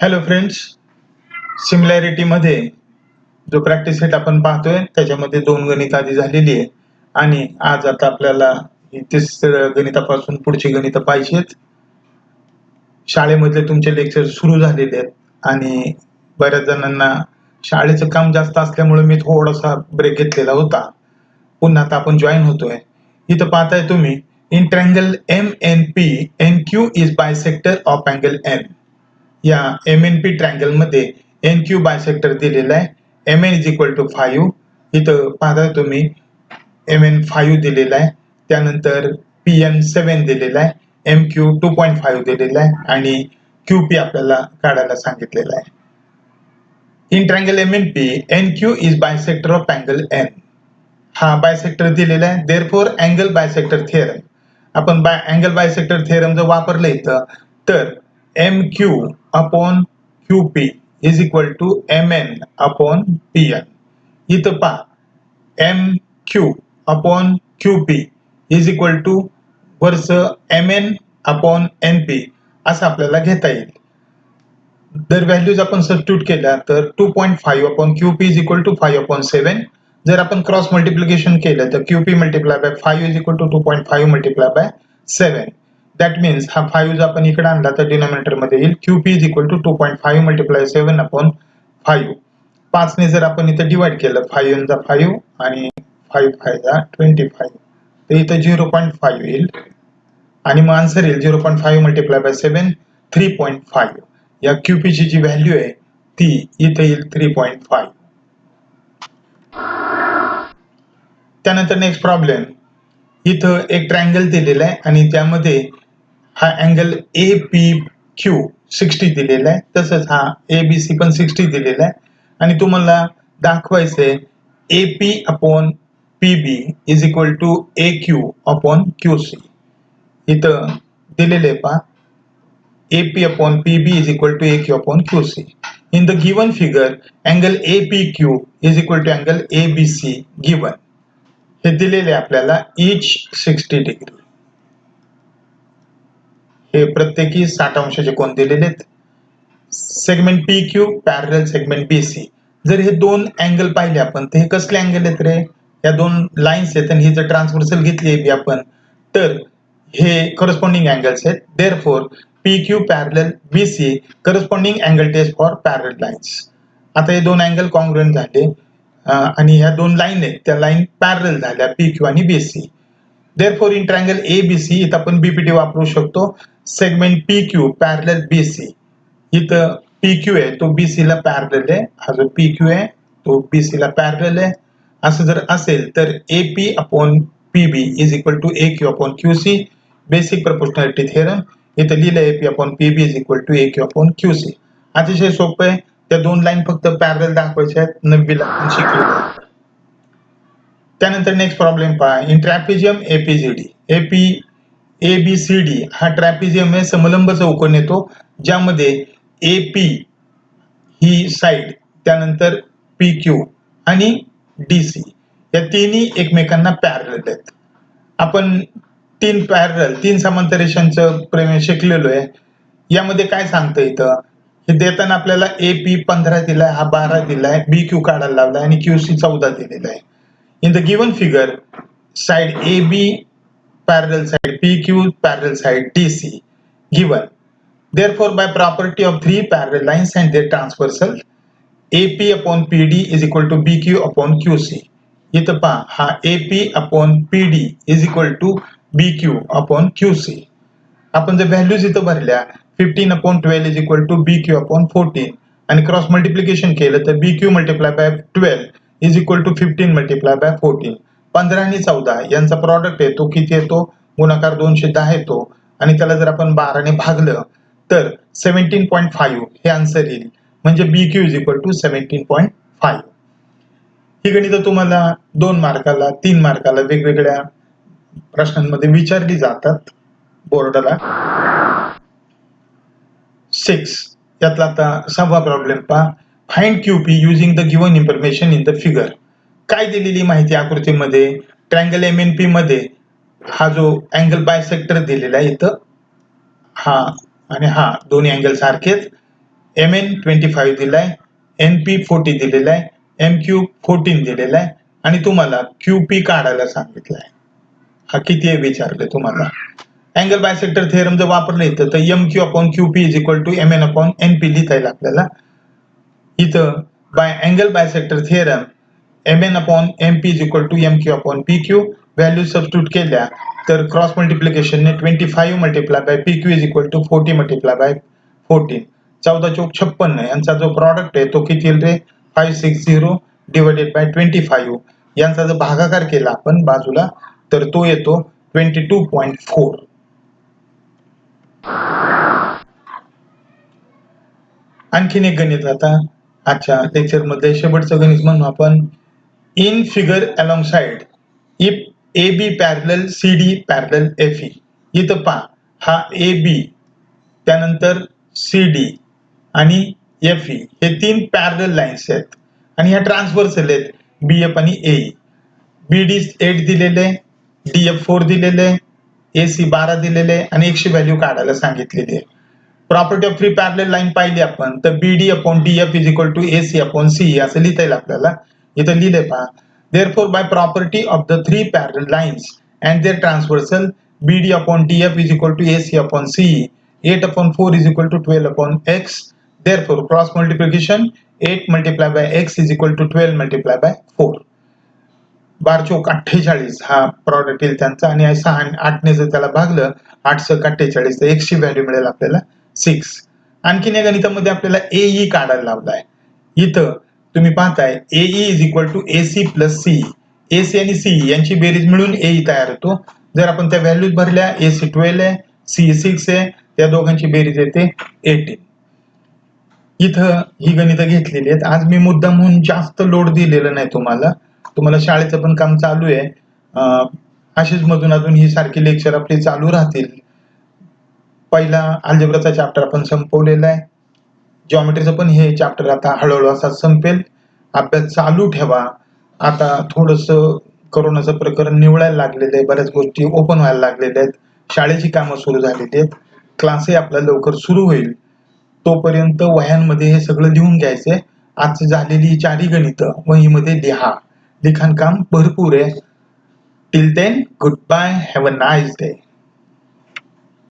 Hello friends, similarity मध्ये जो practice set आपण पाहतोय त्याच्यामध्ये 2 गणित आधी झालेली आहे आणि आज आता आपल्याला तिसऱ्या गणितापासून पुढची गणित पाहिजेत. शाळेमध्ये तुमचे लेक्चर सुरू झालेले आहेत आणि बऱ्याच जणांना शाळेचं काम जास्त असल्यामुळे मी थोडासा ब्रेक घेतलेला होता. पुन्हा आता आपण जॉईन होतोय. इथं पाहताय तुम्ही, in triangle MNP NQ is bisector of angle N. या MNP ट्रायंगल मध्ये NQ बायसेक्टर दिलेला आहे. MN is equal to 5. इथं पाहताय तुम्ही MN 5 दिलेला आहे, त्यानंतर PN 7 दिलेला आहे, MQ 2.5 दिलेला आहे आणि QP आपल्याला काढायला सांगितलेला आहे. In triangle MNP NQ is bisector of angle N. हा बायसेक्टर दिलेला आहे. देअरफॉर अँगल बायसेक्टर थिअरम, आपण अँगल बायसेक्टर थिअरम जर वापरलं इथं तर MQ upon QP is equal to MN upon PN. इथं पहा MQ upon QP is equal to verse MN upon NP असं आपल्याला घेता येईल. जर व्हॅल्यूज आपण सबस्टिट्यूट केल्या तर 2.5 upon QP is equal to 5 upon 7. जर आपण क्रॉस मल्टिप्लिकेशन केलं तर QP multiply by 5 is equal to 2.5 multiply by 7. That means हा 5 जर आपण इकडे आणला तर डिनॉमिनेटर मध्ये येईल QP is equal to 2.5 multiply 7 upon 5. 5 ने जर आपण इथे डिवाइड केलं, 5 × 5 आणि 5 × 25, तर इथं 0.5 येईल आणि मग आन्सर येईल 0.5 मल्टिप्लाय बाय 7 3.5. या QP ची जी व्हॅल्यू आहे ती इथे येईल 3.5. त्यानंतर नेक्स्ट प्रॉब्लेम, इथं एक ट्रायंगल दिलेला आहे आणि त्यामध्ये हा अँगल APQ 60 दिलेला आहे, तसंच हा ABC पण 60 दिलेला आहे आणि तुम्हाला दाखवायचंय AP upon PB is equal to AQ upon QC. इथं दिलेले आहे पहा, AP upon PB is equal to AQ upon QC. In the given figure, angle APQ is equal to angle ABC given. हे दिलेले आपल्याला each 60 degree. हे प्रत्येकी 60 अंशाचे कोन दिलेले आहेत. Segment PQ parallel segment BC. जर हे दोन अँगल पाहिले आपण तर हे कसले अँगल आहेत रे? या दोन लाईन्स आहेत आणि ही जर ट्रान्सव्हर्सल घेतली AB आपण तर हे करस्पॉन्डिंग अँगल्स आहेत. Therefore PQ parallel BC corresponding angle test for parallel lines. आता हे दोन अँगल कॉन्ग्रुएंट झाले आणि ह्या दोन लाईन आहेत त्या लाईन पॅरलल झाल्या PQ आणि BC. Therefore in triangle ABC इथं आपण BPT वापरू शकतो. Segment PQ parallel BC. इथं PQ आहे तो BC ला पॅरलल आहे, हा जो PQ आहे तो BC ला पॅरलल आहे. असं जर असेल तर AP upon PB is equal to AQ upon QC. Basic proportionality theorem. इथं लिहिलं AP upon PB is equal to AQ upon QC. अतिशय सोपं आहे. त्या दोन लाईन फक्त पॅरलल दाखवायच्या आहेत, 90 ला आपण शिकलेलो आहे. त्यानंतर नेक्स्ट प्रॉब्लेम पहा, इन ट्रॅपिजियम ABCD हा ट्रॅपिजियम आहे, समलंब चौकोन येतो ज्यामध्ये AP ही साइड, त्यानंतर PQ आणि DC या तिन्ही एकमेकांना पॅरलल आहेत. आपण तीन समांतर रेषांचं प्रमेय शिकलेलो आहे. यामध्ये काय सांगतं इथं, हे देताना आपल्याला AP 15 दिलाय, हा 12 दिलाय, BQ काढायला लावलाय आणि QC 14 दिलेला आहे. In the given figure side AB parallel side PQ parallel side DC given. Therefore, by property of three parallel lines and their transversal, AP upon PD is equal to BQ upon QC. इथं पहा, हा AP upon PD is equal to BQ upon QC. आपण जर values इथं भरल्या, 15 upon 12 is equal to BQ upon 14 आणि cross multiplication केलं तर BQ multiplied by 12 is equal to 15 multiplied by 14. 15 आणि 14 यांचा प्रॉडक्ट येतो, किती येतो? गुणाकार 210 येतो आणि त्याला जर आपण 12 ने भागलं तर 17.5 हे आन्सर येईल. म्हणजे BQ इज इक्वल टू 17.5. ही गणितं तुम्हाला 2 मार्काला 3 मार्काला वेगवेगळ्या प्रश्नांमध्ये विचारली जातात बोर्डाला. 6 यातला आता 6वा प्रॉब्लेम पहा, find QP using the given information in the figure. काय दिलेली माहिती आकृतीमध्ये? ट्रायंगल MNP मध्ये हा जो अँगल बायसेक्टर दिलेला आहे इथं, हा आणि हा दोन्ही अँगल सारखेच. MN 25 दिलाय, NP 40 दिलेला आहे, MQ 14 दिलेला आहे आणि तुम्हाला QP काढायला सांगितलंय. हा किती आहे विचारले तुम्हाला. अँगल बायसेक्टर थेरम जर वापरलं इथं तर MQ upon QP is equal to MN upon NP लिहिता येईल आपल्याला. इथं by angle bisector theorem MN upon MP is equal to MQ upon PQ value substitute केल्या तर क्रॉस मल्टिप्लिकेशनने 25 multiply by PQ is equal to 40 multiply by 14. 14 चौक 56 यांचा जो प्रॉडक्ट आहे तो किती येईल रे 560 डिवाइडेड बाय 25. यांचा जर भागाकार केला आपण बाजूला तर तो येतो 22.4. आणखीन एक गणित आता आजच्या लेक्चर मध्ये शेवटचं गणित म्हणू आपण. In figure along side if AB parallel CD parallel FE. इथं पहा हा AB त्यानंतर CD आणि FE हे तीन पॅरलल लाईन्स आहेत आणि ह्या ट्रान्सव्हर्सल आहेत BF आणि AE. BD 8 दिलेले, DF 4 दिलेले, AC 12 दिलेले आणि 100 व्हॅल्यू काढायला सांगितलेली आहे. Property of three parallel line पाहिली आपण तर BD upon DF is equal to AC upon CE असं लिहिता येईल आपल्याला. इथं लिहिले पहा. Therefore, by property of the three parallel lines and their transversal, BD upon DF is equal to AC upon CE. 8 upon 4 is equal to 12 upon X. Therefore, cross multiplication 8 multiplied by X is equal to 12 multiplied by 4. 12 चौक 48 हा product येईल त्यांचा आणि 6 आणि 8 ने जर त्याला भागलं 8 × 48 तर 100 value मिळेल आपल्याला 6. आणखीन या गणितामध्ये आपल्याला AE काढायला लावलाय. इथं तुम्ही पाहताय AE is equal to AC plus CE. AC आणि CE यांची बेरीज मिळून AE तयार होतो. जर आपण त्या व्हॅल्यूज भरल्या AC 12 आहे, CE 6 आहे, त्या दोघांची बेरीज येते 18. इथं ही गणितं घेतलेली आहेत. आज मी मुद्दाम म्हणून जास्त लोड दिलेलं नाही तुम्हाला शाळेचं पण काम चालू आहे. अशीच मधून अजून ही सारखी लेक्चर आपली चालू राहतील. पहिला अल्जेब्राचा चॅप्टर आपण संपवलेला आहे. जिओमेट्रीचं पण हे चॅप्टर आता हळूहळू असा संपेल. अभ्यास चालू ठेवा. आता थोडंसं कोरोनाचं प्रकरण निवळायला लागलेलं आहे, बऱ्याच गोष्टी ओपन व्हायला लागलेल्या आहेत, शाळेची कामं सुरू झालेली आहेत, क्लासही आपला लवकर सुरू होईल. तोपर्यंत वह्यांमध्ये हे सगळं लिहून घ्यायचंय. आजची झालेली 4 गणितं वहीमध्ये लिहा. लिखाण काम भरपूर आहे. Till then goodbye, have a nice day.